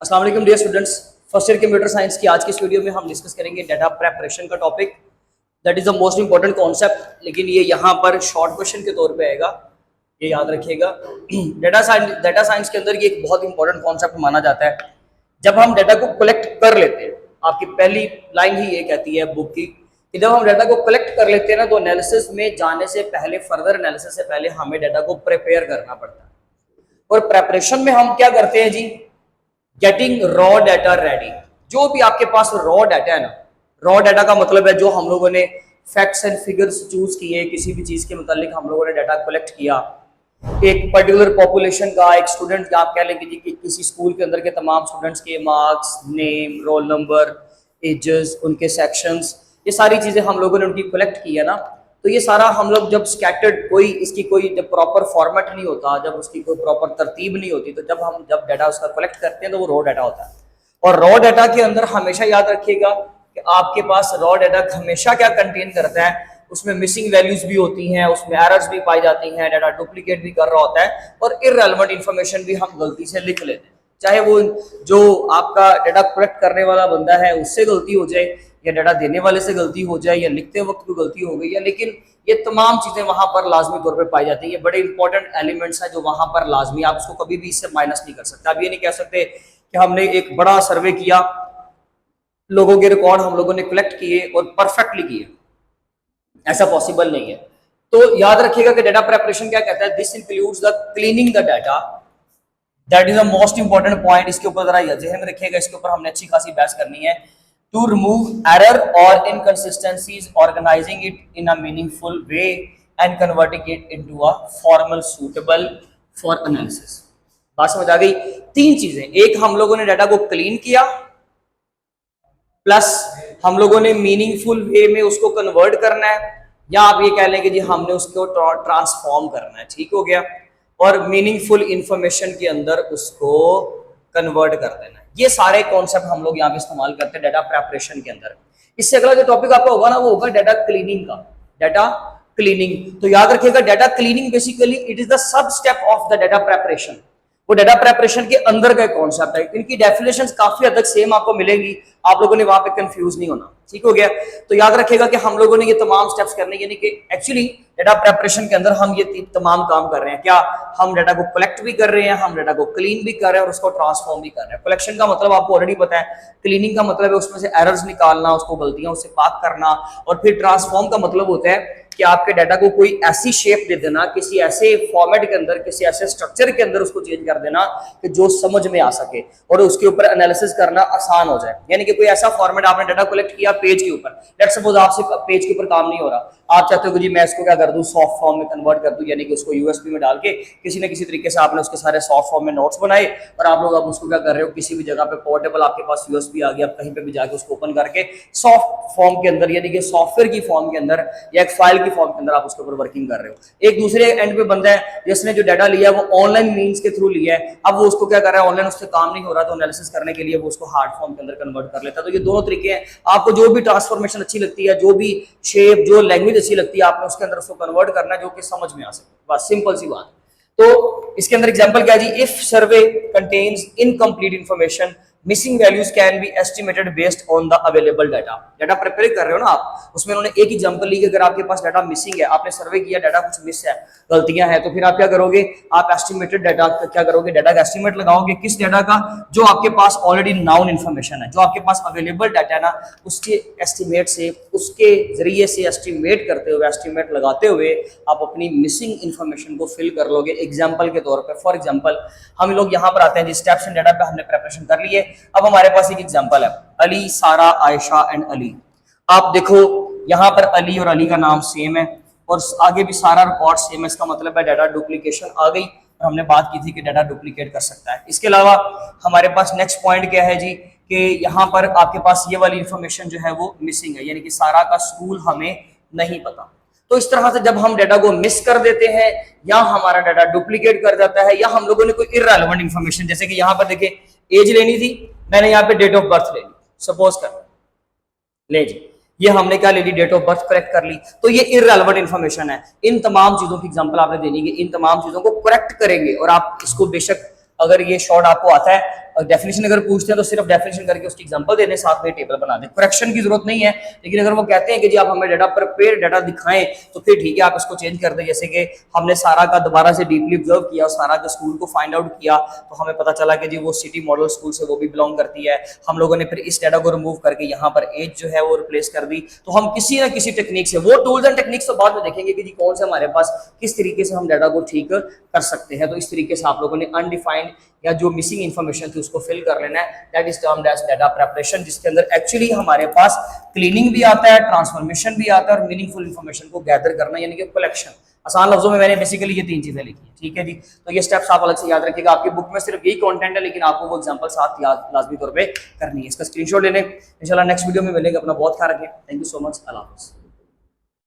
अस्सलाम वालेकुम dear students, first year computer science की आज की इस वीडियो में हम डिस्कस करेंगे डाटा प्रेपरेशन का topic. That is the most important concept, लेकिन ये यहाँ पर शॉर्ट क्वेश्चन के तौर पे आएगा, ये याद रखिएगा। डाटा साइंस के अंदर ये एक बहुत इंपॉर्टेंट कॉन्सेप्ट माना जाता है। जब हम डाटा को कलेक्ट कर लेते हैं, आपकी पहली लाइन ही ये कहती है बुक की कि जब हम डाटा को कलेक्ट कर लेते हैं ना, तो एनालिसिस में जाने से पहले, फर्दर एनालिसिस से पहले हमें डाटा को प्रिपेयर करना पड़ता है। और प्रेपरेशन में हम क्या करते हैं जी, गेटिंग रॉ डाटा रेडी। जो भी आपके पास रॉ डाटा है ना, रॉ डाटा का मतलब है जो हम लोगों ने फैक्ट्स एंड फिगर्स चूज किए, किसी भी चीज के मुतालिक हम लोगों ने डाटा कलेक्ट किया, एक पर्टिकुलर पॉपुलेशन का, एक स्टूडेंट का, आप कह लेंगे जी कि किसी स्कूल के अंदर के तमाम स्टूडेंट्स के marks, name, roll number, ages, उनके सेक्शंस, ये सारी चीजें हम लोगों ने उनकी कलेक्ट की है ना। तो ये सारा हम लोग जब स्कैटर्ड, इसकी कोई जब प्रॉपर फॉर्मेट नहीं होता, जब उसकी कोई प्रॉपर तरतीब नहीं होती, तो जब डाटा उसका कलेक्ट करते हैं तो वो रॉ डाटा होता है। और रॉ डाटा के अंदर हमेशा याद रखिएगा कि आपके पास रॉ डाटा हमेशा क्या कंटेन करता है, उसमें मिसिंग वैल्यूज भी होती हैं, उसमें एरर्स भी पाई जाती हैं, डाटा डुप्लीकेट भी कर रहा होता है, और इररेलेवेंट इंफॉर्मेशन भी हम गलती से लिख लेते हैं। चाहे वो जो आपका डाटा कलेक्ट करने वाला बंदा है उससे गलती हो जाए, या डाटा देने वाले से गलती हो जाए, या लिखते वक्त कोई गलती हो गई है, लेकिन ये तमाम चीजें वहां पर लाजमी तौर पे पाई जाती है। ये बड़े इंपॉर्टेंट एलिमेंट्स हैं जो वहां पर लाजमी, आप उसको कभी भी इससे माइनस नहीं कर सकते। आप ये नहीं कह सकते कि हमने एक बड़ा सर्वे किया, लोगों के रिकॉर्ड हम लोगों ने कलेक्ट किए और परफेक्टली किए, ऐसा पॉसिबल नहीं है। तो याद रखिएगा कि डाटा प्रेपरेशन क्या कहता है, this includes the cleaning the data, that is the most important point. इसके ऊपर जरा ज़हन में रखिएगा, इसके ऊपर हमने अच्छी खासी बहस करनी है। To remove error or inconsistencies, organizing it in a meaningful way and converting it into a formal suitable for analysis। बात समझ आ गई? तीन चीजें, एक हम लोगों ने डाटा को क्लीन किया, प्लस हम लोगों ने मीनिंगफुल वे में उसको कन्वर्ट करना है, या आप ये कह लें कि जी हमने उसको ट्रांसफॉर्म करना है, ठीक हो गया, और मीनिंगफुल इंफॉर्मेशन के अंदर उसको कन्वर्ट कर देना है। ये सारे कॉन्सेप्ट हम लोग यहाँ पे इस्तेमाल करते हैं डाटा प्रेपरेशन के अंदर। इससे अगला जो टॉपिक आपका होगा ना, वो होगा डाटा क्लीनिंग का। डाटा क्लीनिंग, तो याद रखिएगा data cleaning basically it is the sub step of the data preparation. वो डाटा प्रेपरेशन के अंदर का कॉन्सेप्ट है। इनकी डेफिनेशंस काफी हद तक सेम आपको मिलेंगी, आप लोगों ने वहां पे कंफ्यूज नहीं होना, ठीक हो गया। तो याद रखिएगा कि हम लोगों ने ये तमाम स्टेप्स करने, यानी कि एक्चुअली डाटा प्रेपरेशन के अंदर हम ये तमाम काम कर रहे हैं। क्या हम डाटा को कलेक्ट भी कर रहे हैं, हम डाटा को क्लीन भी कर रहे हैं, और उसको ट्रांसफॉर्म भी कर रहे हैं। कलेक्शन का मतलब आपको ऑलरेडी पता है, क्लीनिंग का मतलब है उसमें से एरर्स निकालना, उसको गलतियां उससे पाक करना, और फिर ट्रांसफॉर्म का मतलब होता है कि आपके डाटा को कोई ऐसी शेप दे देना, किसी ऐसे फॉर्मेट के अंदर, किसी ऐसे स्ट्रक्चर के अंदर उसको चेंज कर देना कि जो समझ में आ सके और उसके ऊपर एनालिसिस करना आसान हो जाए। यानी कि कोई ऐसा फॉर्मेट, आपने डाटा कलेक्ट किया पेज के ऊपर, लेट्स सपोज आपसे पेज के ऊपर काम नहीं हो रहा, आप चाहते हो कि जी मैं इसको क्या कर दूं, सॉफ्ट फॉर्म में कन्वर्ट कर दूं, यानी कि उसको यूएसबी में डाल के किसी न किसी तरीके से आपने उसके सारे सॉफ्ट फॉर्म में नोट्स बनाए, और आप लोग अब उसको क्या कर रहे हो, किसी भी जगह पे पोर्टेबल आपके पास यूएसबी आ गया, आप कहीं पे भी जाके उसको ओपन करके सॉफ्ट फॉर्म के अंदर, यानी कि सॉफ्टवेयर की फॉर्म के अंदर या एक फाइल की फॉर्म के अंदर आप उसके ऊपर वर्किंग कर रहे हो। एक दूसरे एंड पे बंदा है जिसने जो डाटा लिया वो ऑनलाइन मीन्स के थ्रू लिया है, अब वो उसको क्या कर रहा है, ऑनलाइन उससे काम नहीं हो रहा, तो एनालिसिस करने के लिए वो उसको हार्ड फॉर्म के अंदर कन्वर्ट कर लेता है। तो ये दोनों तरीके हैं, आपको जो भी ट्रांसफॉर्मेशन अच्छी लगती है, जो भी शेप, जो लैंग्वेज अच्छी लगती है, आपने उसके अंदर उसको कन्वर्ट करना है जो कि समझ में आ सके, बस सिंपल सी बात। तो इसके अंदर एग्जांपल क्या है जी, if survey contains incomplete information, missing values can be estimated based on the available data. Data prepare कर रहे हो ना आप, उसमें उन्होंने एक एग्जांपल ली कि अगर आपके पास डाटा मिसिंग है, आपने सर्वे किया, डाटा कुछ मिस है, गलतियां हैं, तो फिर आप क्या करोगे, आप एस्टिमेटेड डाटा क्या करोगे, डाटा का एस्टिमेट लगाओगे। किस डाटा का, जो आपके पास ऑलरेडी नाउन इन्फॉर्मेशन है, जो आपके पास अवेलेबल डाटा है ना, उसके एस्टिमेट से, उसके जरिए से एस्टिमेट करते हुए, एस्टिमेट लगाते हुए आप अपनी मिसिंग इन्फॉर्मेशन को फिल कर लोगे। एग्जाम्पल के तौर पर, फॉर एग्जाम्पल हम लोग यहाँ पर आते हैं, जिस स्टेप्स इन डाटा पे हमने प्रिपरेशन कर ली है। अब हमारे पास एक एग्जांपल है, अली, सारा, आयशा एंड अली। आप देखो यहाँ पर अली और अली का नाम सेम है, और आगे भी सारा रिकॉर्ड सेम है, इसका मतलब है डाटा डुप्लीकेशन आ गई, और हमने बात की थी कि डाटा डुप्लीकेट कर सकता है। इसके अलावा हमारे पास नेक्स्ट पॉइंट क्या है जी, कि यहाँ पर आपके पास ये वाली इंफॉर्मेशन जो है वो मिसिंग है, यानी कि सारा का स्कूल हमें नहीं पता। तो इस तरह से जब हम डाटा को मिस कर देते हैं, या हमारा डाटा डुप्लीकेट कर जाता है, या हम लोगों ने कोई इररेलेवेंट इंफॉर्मेशन, जैसे कि यहाँ पर देखिए एज लेनी थी, मैंने यहाँ पे डेट ऑफ बर्थ ले ली, सपोज कर ले जी, ये हमने क्या ले ली, डेट ऑफ बर्थ करेक्ट कर ली, तो ये इररेलेवेंट इंफॉर्मेशन है। इन तमाम चीजों की एग्जांपल आपने देनी है, इन तमाम चीजों को करेक्ट करेंगे, और आप इसको बेशक, अगर ये शॉर्ट आपको आता है और डेफिनेशन अगर पूछते हैं तो सिर्फ डेफिनेशन करके उसकी एग्जांपल देने, साथ में टेबल बना दें, करेक्शन की जरूरत नहीं है। लेकिन अगर वो कहते हैं कि जी आप हमें डाटा प्रिपेयर डाटा दिखाएं तो फिर ठीक है, आप इसको चेंज कर दें। जैसे कि हमने सारा का दोबारा से डीपली ऑब्जर्व किया और सारा के स्कूल को फाइंड आउट किया, तो हमें पता चला कि जी वो सिटी मॉडल स्कूल से वो भी बिलोंग करती है। हम लोगों ने फिर इस डाटा को रिमूव करके यहाँ पर एज जो है वो रिप्लेस कर दी। तो हम किसी ना किसी टेक्निक से, वो टूल्स एंड टेक्निक्स तो बाद में देखेंगे कि जी कौन से हमारे पास किस तरीके से हम डाटा को ठीक कर सकते हैं। तो इस तरीके से आप लोगों ने अनडिफाइंड या जो मिसिंग इन्फॉर्मेशन थी उसको फिल कर लेना है। That is termed as data preparation, जिसके अंदर एक्चुअली हमारे पास क्लीनिंग भी आता है, ट्रांसफॉर्मेशन भी आता है और मीनिंगफुल इन्फॉर्मेशन को गैदर करना यानी कि कलेक्शन। आसान लफ्जों में मैंने बेसिकली ये 3 चीजें लिखी है, ठीक है जी। तो ये स्टेप्स आप अलग से याद रखिएगा, आपकी बुक में सिर्फ यही कंटेंट है, लेकिन आपको वो एग्जांपल साथ याद लाजमी तौर पे करनी है। इसका स्क्रीनशॉट ले लें। इंशाल्लाह नेक्स्ट वीडियो में मिलेंगे। अपना बहुत ख्याल रखें। Thank you so much. अल्लाह हाफिज़।